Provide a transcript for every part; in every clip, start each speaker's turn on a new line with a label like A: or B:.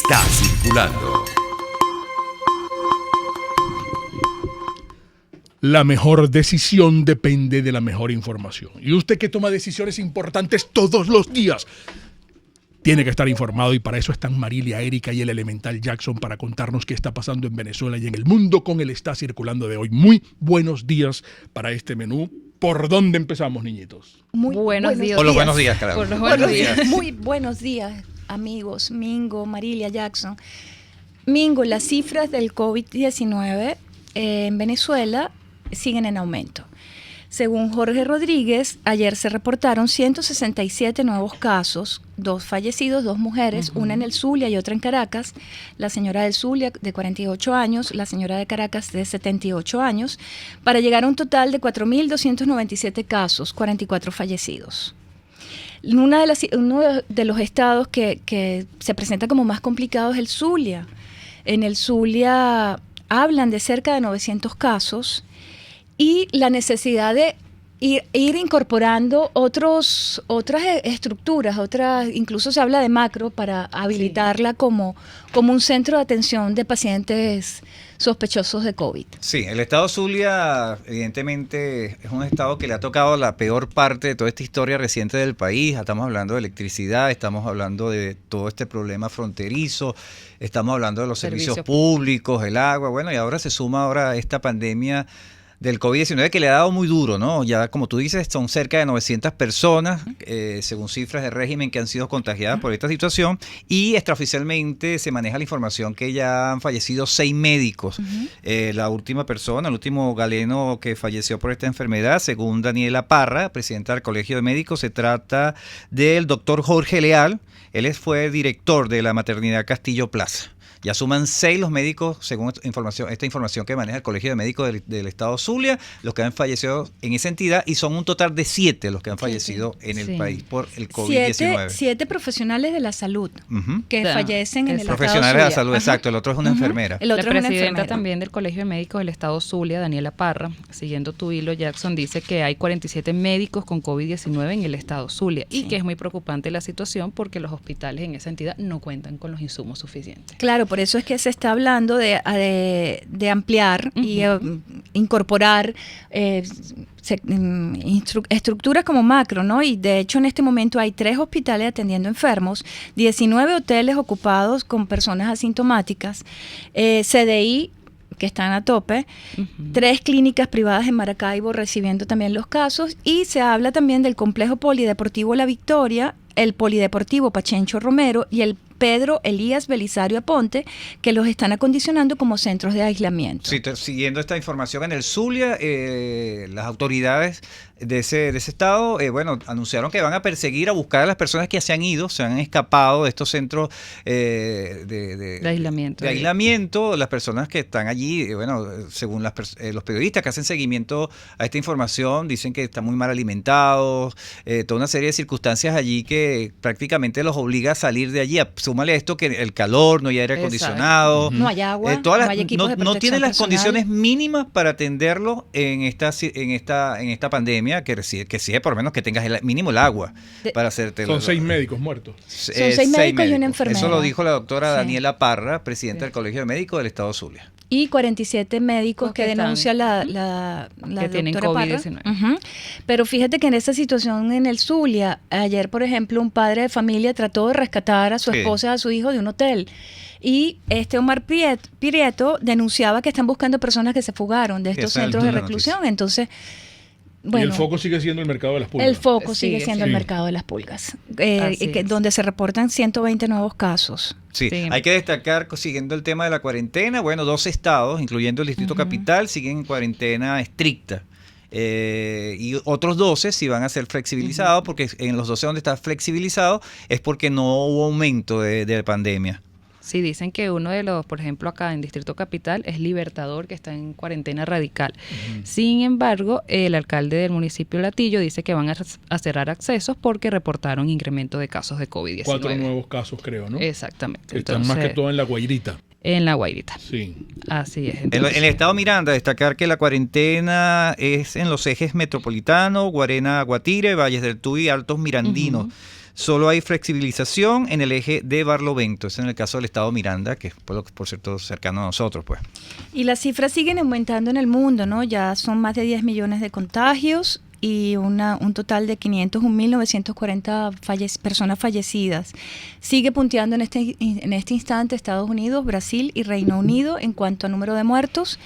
A: Está circulando.
B: La mejor decisión depende de la mejor información. Y usted que toma decisiones importantes todos los días tiene que estar informado, y para eso están Marilia, Erika y el elemental Jackson para contarnos qué está pasando en Venezuela y en el mundo con el Está Circulando de hoy. Muy buenos días para este menú. ¿Por dónde empezamos, niñitos?
C: Muy buenos días.
D: Por los buenos días, claro.
C: Por los buenos días. Muy buenos días, amigos. Mingo, Marilia, Jackson. Mingo, las cifras del COVID-19 en Venezuela siguen en aumento. Según Jorge Rodríguez, ayer se reportaron 167 nuevos casos, 2 fallecidos, 2 mujeres, una en el Zulia y otra en Caracas. La señora del Zulia de 48 años, la señora de Caracas de 78 años, para llegar a un total de 4.297 casos, 44 fallecidos. Uno de los estados que se presenta como más complicado es el Zulia. En el Zulia hablan de cerca de 900 casos, y la necesidad de ir incorporando otras estructuras, incluso se habla de macro para habilitarla como un centro de atención de pacientes sospechosos de COVID.
D: Sí, el estado Zulia evidentemente es un estado que le ha tocado la peor parte de toda esta historia reciente del país. Estamos hablando de electricidad, estamos hablando de todo este problema fronterizo, estamos hablando de los servicios públicos, el agua, bueno, y ahora se suma esta pandemia del COVID-19 que le ha dado muy duro, ¿no? Ya como tú dices, son cerca de 900 personas, según cifras de régimen, que han sido contagiadas por esta situación, y extraoficialmente se maneja la información que ya han fallecido 6 médicos. La última persona, el último galeno que falleció por esta enfermedad, según Daniela Parra, presidenta del Colegio de Médicos, se trata del doctor Jorge Leal. Él fue director de la maternidad Castillo Plaza. Ya suman 6 los médicos, según esta información que maneja el Colegio de Médicos del Estado Zulia, los que han fallecido en esa entidad, y son un total de 7 los que han fallecido en el país por el COVID-19.
C: 7 profesionales de la salud que fallecen en el Estado
D: Profesionales de la salud, exacto. El otro es una enfermera.
E: La presidenta también del Colegio de Médicos del Estado Zulia, Daniela Parra, siguiendo tu hilo, Jackson, dice que hay 47 médicos con COVID-19 en el Estado Zulia y que es muy preocupante la situación porque los hospitales en esa entidad no cuentan con los insumos suficientes.
C: Claro, por eso es que se está hablando de ampliar y incorporar estructuras como macro, ¿no? Y de hecho en este momento hay 3 hospitales atendiendo enfermos, 19 hoteles ocupados con personas asintomáticas, CDI que están a tope, 3 clínicas privadas en Maracaibo recibiendo también los casos, y se habla también del complejo polideportivo La Victoria, el polideportivo Pachencho Romero y el Pedro Elías Belisario Aponte, que los están acondicionando como centros de aislamiento.
D: Sí, siguiendo esta información en el Zulia, las autoridades de ese estado, anunciaron que van a perseguir, a buscar a las personas que se han escapado de estos centros de aislamiento, las personas que están allí, según los periodistas que hacen seguimiento a esta información, dicen que están muy mal alimentados, toda una serie de circunstancias allí que prácticamente los obliga a salir de allí. Súmale a esto que el calor, no hay aire acondicionado,
C: no hay agua, no hay equipos de protección
D: no tiene las
C: personal.
D: Condiciones mínimas para atenderlo en esta pandemia, que exige por lo menos que tengas mínimo el agua para hacerte.
B: Son 6 médicos muertos.
C: Son 6 médicos y una enfermera.
D: Eso lo dijo la doctora Daniela Parra, presidenta del Colegio de Médicos del Estado Zulia.
C: Y 47 médicos que denuncia la
E: que tienen COVID-19.
C: Pero fíjate que en esa situación en el Zulia, ayer, por ejemplo, un padre de familia trató de rescatar a su esposa y a su hijo de un hotel. Y Omar Prieto denunciaba que están buscando personas que se fugaron de estos centros de reclusión. Entonces, bueno,
B: y el foco sigue siendo el mercado de las pulgas.
C: El foco sigue siendo el mercado de las pulgas, donde se reportan 120 nuevos casos.
D: Sí, hay que destacar, siguiendo el tema de la cuarentena, 2 estados, incluyendo el Distrito Capital, siguen en cuarentena estricta. Y otros 12 sí van a ser flexibilizados, porque en los 12 donde está flexibilizado es porque no hubo aumento de pandemia.
E: Sí, dicen que uno de los, por ejemplo, acá en Distrito Capital es Libertador, que está en cuarentena radical. Sin embargo, el alcalde del municipio Latillo dice que van a cerrar accesos porque reportaron incremento de casos de COVID-19.
B: 4 nuevos casos, creo, ¿no?
E: Exactamente.
B: Están más que todo en La Guairita.
E: En La Guairita.
B: Sí.
E: Así es.
D: En el estado Miranda, destacar que la cuarentena es en los ejes metropolitano, Guarena, Guatire, Valles del Tuy y Altos Mirandinos. Solo hay flexibilización en el eje de Barlovento. Es en el caso del estado Miranda, que es por cierto cercano a nosotros, pues.
C: Y las cifras siguen aumentando en el mundo, ¿no? Ya son más de 10 millones de contagios y un total de 501.940 personas fallecidas. Sigue punteando en este instante Estados Unidos, Brasil y Reino Unido en cuanto a número de muertos.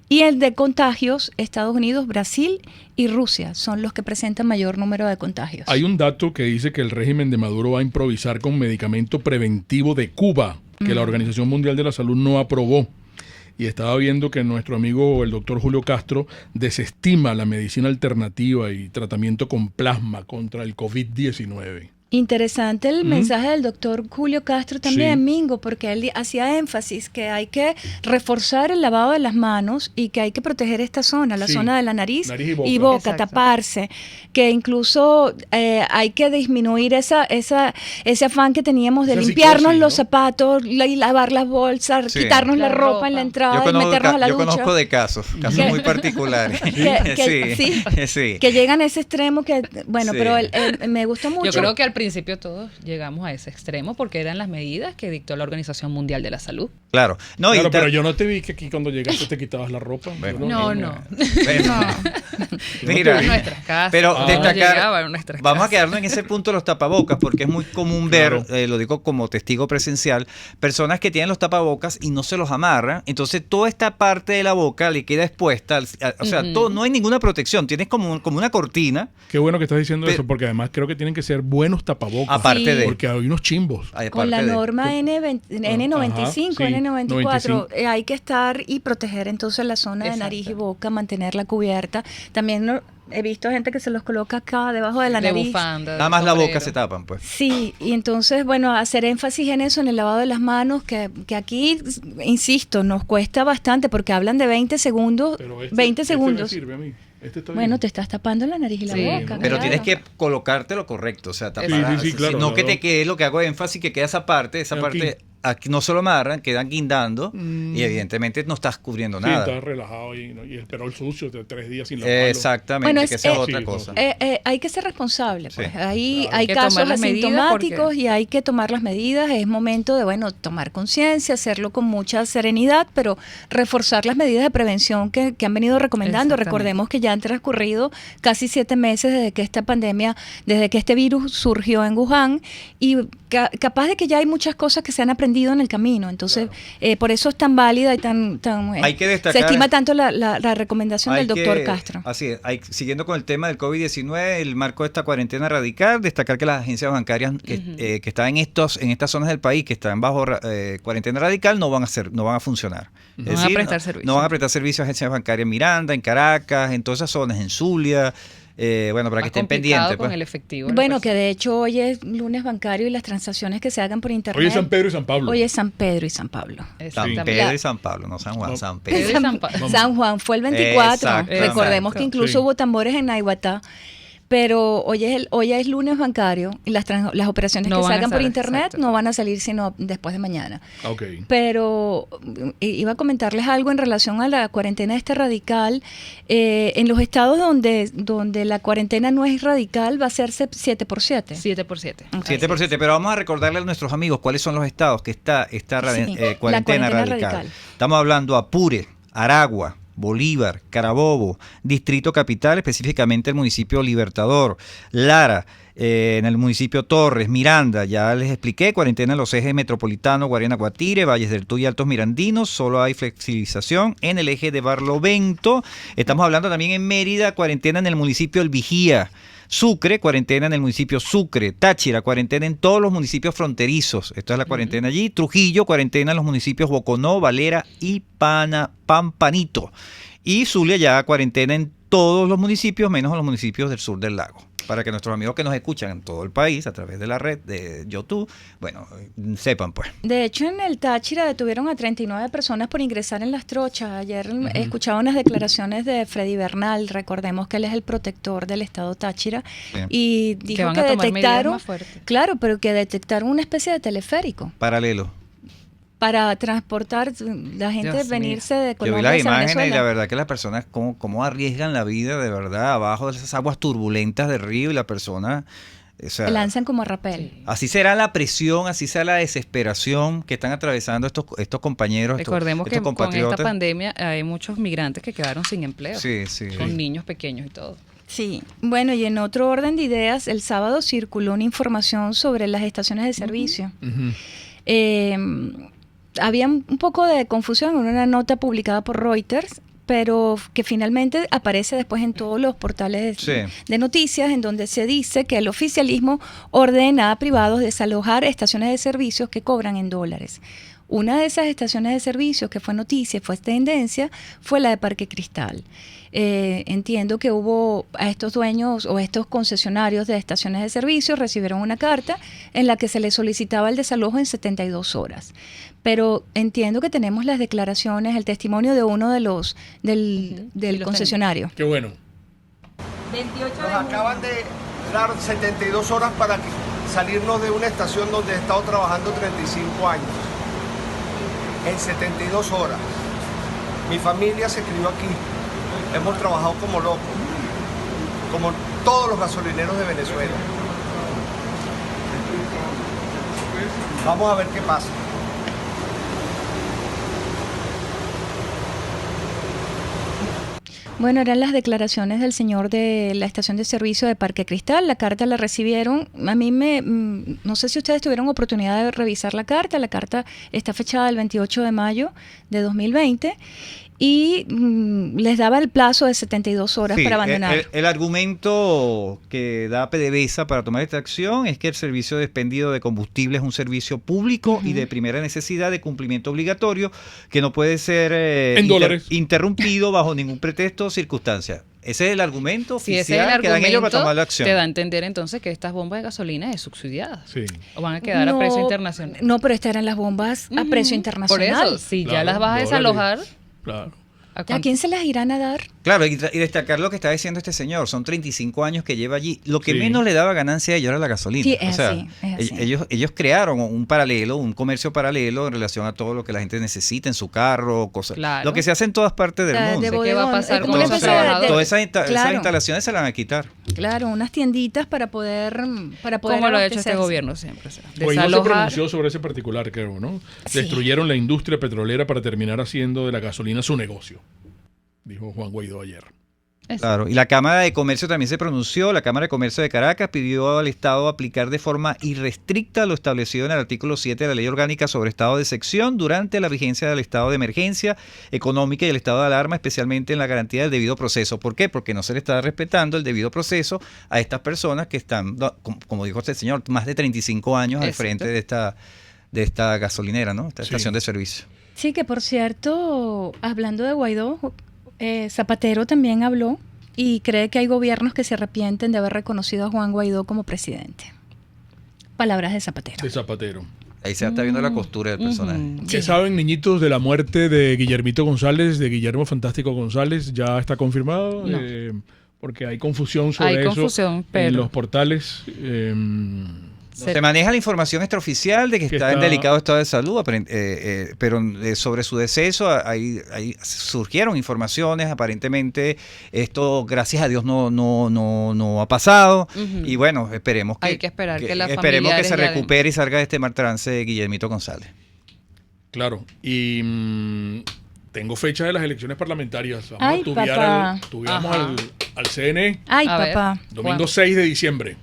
C: Y el de contagios, Estados Unidos, Brasil y Rusia son los que presentan mayor número de contagios.
B: Hay un dato que dice que el régimen de Maduro va a improvisar con medicamento preventivo de Cuba, que la Organización Mundial de la Salud no aprobó. Y estaba viendo que nuestro amigo, el doctor Julio Castro, desestima la medicina alternativa y tratamiento con plasma contra el COVID-19.
C: Interesante el mensaje del doctor Julio Castro también,
B: Sí.
C: Mingo, porque él hacía énfasis que hay que reforzar el lavado de las manos y que hay que proteger esta zona, la
B: Sí.
C: zona de la nariz,
B: Nariz y
C: y
B: boca.
C: boca,
E: Exacto.
C: taparse, que incluso hay que disminuir ese afán que teníamos de
B: Esa
C: limpiarnos
B: psicosis,
C: los
B: ¿no?
C: zapatos y lavar las bolsas,
D: Sí.
C: quitarnos la
E: La
C: ropa en la
E: ropa.
C: entrada
D: Yo
C: y meternos a la
D: yo
C: ducha.
D: conozco de casos
C: ¿Qué?
D: muy particulares. Sí.
C: Que llegan a ese extremo que, bueno,
D: Sí.
C: pero me gustó mucho.
E: Yo creo que al principio todos llegamos a ese extremo porque eran las medidas que dictó la Organización Mundial de la Salud.
D: Claro. No,
B: Claro,
D: y
B: pero yo no te vi que aquí cuando llegaste te quitabas la ropa.
D: Bueno.
B: Yo
E: No,
B: vi.
E: no.
D: Bueno,
B: Yo no
D: mira,
B: te vi.
E: En nuestras casas.
D: pero
E: no
D: destacar,
E: llegaba en nuestras
D: vamos a
E: casas.
D: quedarnos en ese punto de los tapabocas, porque es muy común ver,
B: Claro.
D: lo digo como testigo presencial, personas que tienen los tapabocas y no se los amarran, entonces toda esta parte de la boca le queda expuesta, o sea, no hay ninguna protección, tienes como una cortina,
B: Qué bueno que estás diciendo
D: Pero-
B: eso, porque además creo que tienen que ser buenos tapabocas.
D: aparte
C: Sí.
D: de...
B: Porque hay unos chimbos.
D: aparte
C: Con la
D: de-
C: norma N95,
B: Ajá, sí,
C: N94, hay que estar y proteger entonces la zona de
E: Exacto.
C: nariz y boca, mantenerla cubierta. También he visto gente que se los coloca acá debajo de la
E: De
C: nariz.
E: bufanda, de
D: Nada más la boca
E: sombrero.
D: se tapan, pues.
C: Sí, y entonces, bueno, hacer énfasis en eso, en el lavado de las manos, que aquí, insisto, nos cuesta bastante porque hablan de 20 segundos.
B: Pero
C: 20
B: me
C: segundos.
B: sirve a mí. Este está
C: Bueno,
B: bien.
C: te estás tapando la nariz y la
E: Sí,
C: boca.
D: Pero
C: claro.
D: tienes que colocarte lo correcto, o sea, tapar,
B: Sí, claro,
D: no que
B: claro.
D: te quede lo que hago énfasis, que queda esa parte
B: Aquí.
D: aquí no se lo amarran, quedan guindando y evidentemente no estás cubriendo
B: Sí,
D: nada.
B: estás relajado y el perol sucio de 3 días sin lavarlo.
D: Exactamente,
C: Bueno,
D: que
C: es-
D: esa es
B: sí,
D: otra
B: no,
D: cosa.
B: sí.
C: Hay que ser responsable. Pues.
D: Sí,
C: Ahí
B: claro.
C: hay
E: Hay que
C: casos
E: tomar las medidas
C: asintomáticos
E: porque-
C: y hay que tomar las medidas. Es momento de, bueno, tomar conciencia, hacerlo con mucha serenidad, pero reforzar las medidas de prevención que han venido recomendando.
E: Exactamente.
C: Recordemos que ya han transcurrido casi 7 meses desde que esta pandemia, desde que este virus surgió en Wuhan y capaz de que ya hay muchas cosas que se han aprendido en el camino. Entonces, por eso es tan válida y tan
D: Hay que destacar-
C: se estima tanto la recomendación
D: Hay
C: del doctor
D: que-
C: Castro.
D: Así es, siguiendo con el tema del COVID-19, el marco de esta cuarentena radical, destacar que las agencias bancarias que están en estas zonas del país, que están bajo cuarentena radical, no van a funcionar.
E: No van a prestar servicio.
D: No van a prestar servicio a agencias bancarias en Miranda, en Caracas, en todas esas zonas, en Zulia. Bueno, para
E: Más
D: que estén
E: complicado
D: pendientes.
E: con
D: pues.
E: el efectivo. la
C: Bueno, que
E: persona.
C: de hecho hoy es lunes bancario y las transacciones que se hagan por internet.
B: Hoy es San Pedro y San Pablo.
C: Hoy es San Pedro y San Pablo.
D: San
E: Exactamente.
D: Pedro y San Pablo, no San Juan,
B: No.
D: San Pedro.
E: Pedro y San Pablo.
C: San Juan fue el 24.
D: Exactamente.
C: Recordemos que incluso
B: Sí.
C: hubo tambores en Naiguatá. Pero hoy es lunes bancario y las operaciones
E: No
C: que se
E: van a
C: hagan por
E: salir,
C: internet
E: exacto.
C: no van a salir sino después de mañana.
B: Ok.
C: Pero iba a comentarles algo en relación a la cuarentena radical. En los estados donde la cuarentena no es radical va a ser 7x7.
E: 7x7.
D: 7%, pero vamos a recordarle a nuestros amigos cuáles son los estados que está esta
C: Sí, la
D: cuarentena
C: cuarentena
D: radical.
C: radical.
D: Estamos hablando Apure, Aragua, Bolívar, Carabobo, Distrito Capital, específicamente el municipio Libertador, Lara, en el municipio Torres, Miranda, ya les expliqué, cuarentena en los ejes metropolitano, Guariana, Guatire, Valles del Tuy y Altos Mirandinos, solo hay flexibilización en el eje de Barlovento. Estamos hablando también en Mérida, cuarentena en el municipio El Vigía. Sucre, cuarentena en el municipio Sucre. Táchira, cuarentena en todos los municipios fronterizos. Esto es la cuarentena allí. Trujillo, cuarentena en los municipios Boconó, Valera y Pampanito. Y Zulia ya cuarentena en todos los municipios, menos en los municipios del sur del lago. Para que nuestros amigos que nos escuchan en todo el país a través de la red de YouTube, bueno, sepan pues.
C: De hecho, en el Táchira detuvieron a 39 personas por ingresar en las trochas. Ayer escuchaba unas declaraciones de Freddy Bernal, recordemos que él es el protector del estado Táchira,
D: Sí.
C: y dijo
E: van
C: que
E: a tomar medidas
C: detectaron,
E: más fuertes.
C: claro, pero que detectaron una especie de teleférico
D: Paralelo.
C: para transportar la gente,
E: Dios
C: venirse de
D: Yo vi
C: Colombia
D: las
C: hacia
D: imágenes y
C: Venezuela.
D: la verdad que las personas cómo arriesgan la vida de verdad abajo de esas aguas turbulentas del río y la persona O sea,
C: lanzan como rapel.
E: Sí.
D: así será la presión, así será la desesperación que están atravesando estos compañeros,
E: Recordemos que
D: estos
E: con esta
D: compatriotas.
E: pandemia hay muchos migrantes que quedaron sin empleo,
D: Sí, sí.
E: con niños pequeños y todo.
C: Sí, bueno, y en otro orden de ideas, el sábado circuló una información sobre las estaciones de servicio. Había un poco de confusión en una nota publicada por Reuters, pero que finalmente aparece después en todos los portales
D: Sí.
C: de noticias, en donde se dice que el oficialismo ordena a privados desalojar estaciones de servicios que cobran en dólares. Una de esas estaciones de servicios que fue noticia, fue tendencia, fue la de Parque Cristal. Entiendo que hubo a estos dueños o estos concesionarios de estaciones de servicio recibieron una carta en la que se les solicitaba el desalojo en 72 horas. Pero entiendo que tenemos las declaraciones, el testimonio de uno de los del
E: Sí, los
C: concesionario.
B: Qué bueno.
A: Nos acaban de dar 72 horas para salirnos de una estación donde he estado trabajando 35 años. En 72 horas. Mi familia se crió aquí. Hemos trabajado como locos. Como todos los gasolineros de Venezuela. Vamos a ver qué pasa.
C: Bueno, eran las declaraciones del señor de la estación de servicio de Parque Cristal. La carta la recibieron. A mí no sé si ustedes tuvieron oportunidad de revisar la carta. La carta está fechada el 28 de mayo de 2020 y les daba el plazo de 72 horas
D: Sí,
C: para abandonar.
D: el argumento que da PDVSA para tomar esta acción es que el servicio de expendio de combustible es un servicio público y de primera necesidad de cumplimiento obligatorio que no puede ser
B: En dólares.
D: interrumpido bajo ningún pretexto o circunstancia. Ese es el argumento
E: Si
D: oficial
E: ese es el
D: que dan ellos para
E: argumento,
D: tomar la acción.
E: te da a entender entonces que estas bombas de gasolina es subsidiada.
B: Sí.
E: O van a quedar a precio internacional.
C: No, pero estas eran las bombas a precio internacional.
E: Por eso, si ya
B: Claro,
E: las vas a
B: dólares.
E: desalojar,
B: Claro.
C: ¿A quién se las irán a dar?
D: Claro, y destacar lo que está diciendo este señor, son 35 años que lleva allí. Lo que
B: Sí.
D: menos le daba ganancia a ellos era la gasolina.
C: Sí, es así, es así.
D: Ellos crearon un paralelo, un comercio paralelo en relación a todo lo que la gente necesita en su carro, cosas.
E: Claro.
D: Lo que se hace en todas partes del
C: O sea,
D: mundo.
C: de
E: ¿Qué va a
C: bodegón,
E: pasar
C: como
E: con
C: una
E: esos
C: especie de-
E: trabajadores?
D: Todas esas
C: Claro.
D: instalaciones se las van a quitar.
C: Claro, unas tienditas para poder
E: como lo ha hecho este
C: abastecerse.
E: gobierno siempre. O sea,
B: Guaidó se
E: desalojar.
B: pronunció sobre ese particular, creo, ¿no?
C: Sí.
B: Destruyeron la industria petrolera para terminar haciendo de la gasolina su negocio, dijo Juan Guaidó ayer.
E: Eso.
D: Claro, y la Cámara de Comercio también se pronunció. La Cámara de Comercio de Caracas pidió al Estado aplicar de forma irrestricta lo establecido en el artículo 7 de la Ley Orgánica sobre Estado de Sección durante la vigencia del estado de emergencia económica y el estado de alarma, especialmente en la garantía del debido proceso. ¿Por qué? Porque no se le está respetando el debido proceso a estas personas que están, como dijo este señor, más de 35 años al
E: Exacto.
D: frente de esta gasolinera, ¿no? Esta
B: Sí.
D: estación de servicio.
C: Sí, que por cierto, hablando de Guaidó, Zapatero también habló y cree que hay gobiernos que se arrepienten de haber reconocido a Juan Guaidó como presidente. Palabras de Zapatero.
B: De Zapatero.
D: Ahí se está viendo la costura del personaje.
B: ¿Qué saben, niñitos, de la muerte de Guillermito González, de Guillermo Fantástico González? ¿Ya está confirmado?
E: No.
B: Porque hay confusión sobre
E: Hay
B: eso
E: confusión,
B: en
E: pero-
B: los portales.
D: Se maneja la información extraoficial de que
B: Que
D: está en
B: está-
D: delicado estado de salud, pero sobre su deceso ahí surgieron informaciones, aparentemente esto gracias a Dios no ha pasado y bueno, esperemos que,
E: Hay que esperar que las
D: esperemos que
E: familiares
D: se
E: ya den-
D: recupere y salga de este mal trance de Guillermito González.
B: Claro. Y tengo fecha de las elecciones parlamentarias. Vamos
C: Ay,
B: a tubiar
C: papá.
B: tubiamos
E: Ajá.
B: al CNE.
C: Ay,
E: A ver.
C: papá.
B: Domingo
E: ¿Cuándo?
B: 6 de diciembre.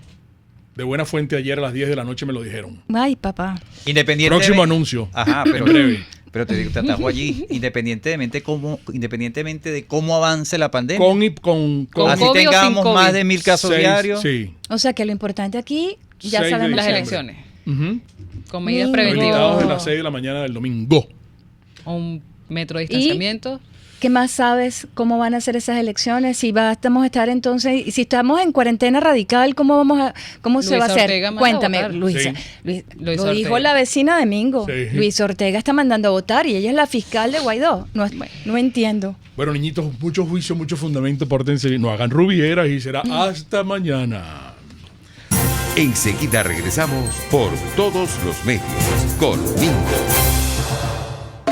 B: De buena fuente, ayer a las 10 de la noche me lo dijeron.
C: Ay, papá.
D: Independiente
B: Próximo anuncio.
D: Ajá,
B: En breve.
D: pero te digo, te atajo allí, independientemente de cómo avance la pandemia.
B: Con
D: Así
E: COVID o sin
D: tengamos
E: COVID.
D: más de 1000 casos
B: 6,
D: diarios.
B: Sí.
C: O sea que lo importante aquí, ya
B: 6 de
C: sabemos
E: Las
B: diciembre.
E: elecciones.
B: Ujú.
E: Con medidas
C: Mingo.
E: preventivas.
B: Conectados de las 6 de la mañana del domingo.
E: Un metro de distanciamiento.
C: ¿Qué más sabes cómo van a ser esas elecciones? Si vamos a estar entonces, si estamos en cuarentena radical, ¿cómo se va a
E: Luis
C: hacer?
E: Ortega manda a
C: Cuéntame,
E: votar.
C: Luisa.
B: Sí.
C: Luis,
E: Luis
C: lo dijo
E: Ortega.
C: la vecina de Mingo.
B: Sí.
C: Luis Ortega está mandando a votar y ella es la fiscal de Guaidó. No entiendo.
B: Bueno, niñitos, mucho juicio, mucho fundamento, pórtense bien. No hagan rubieras y será hasta mañana.
F: Enseguida regresamos por todos los medios con Mingo.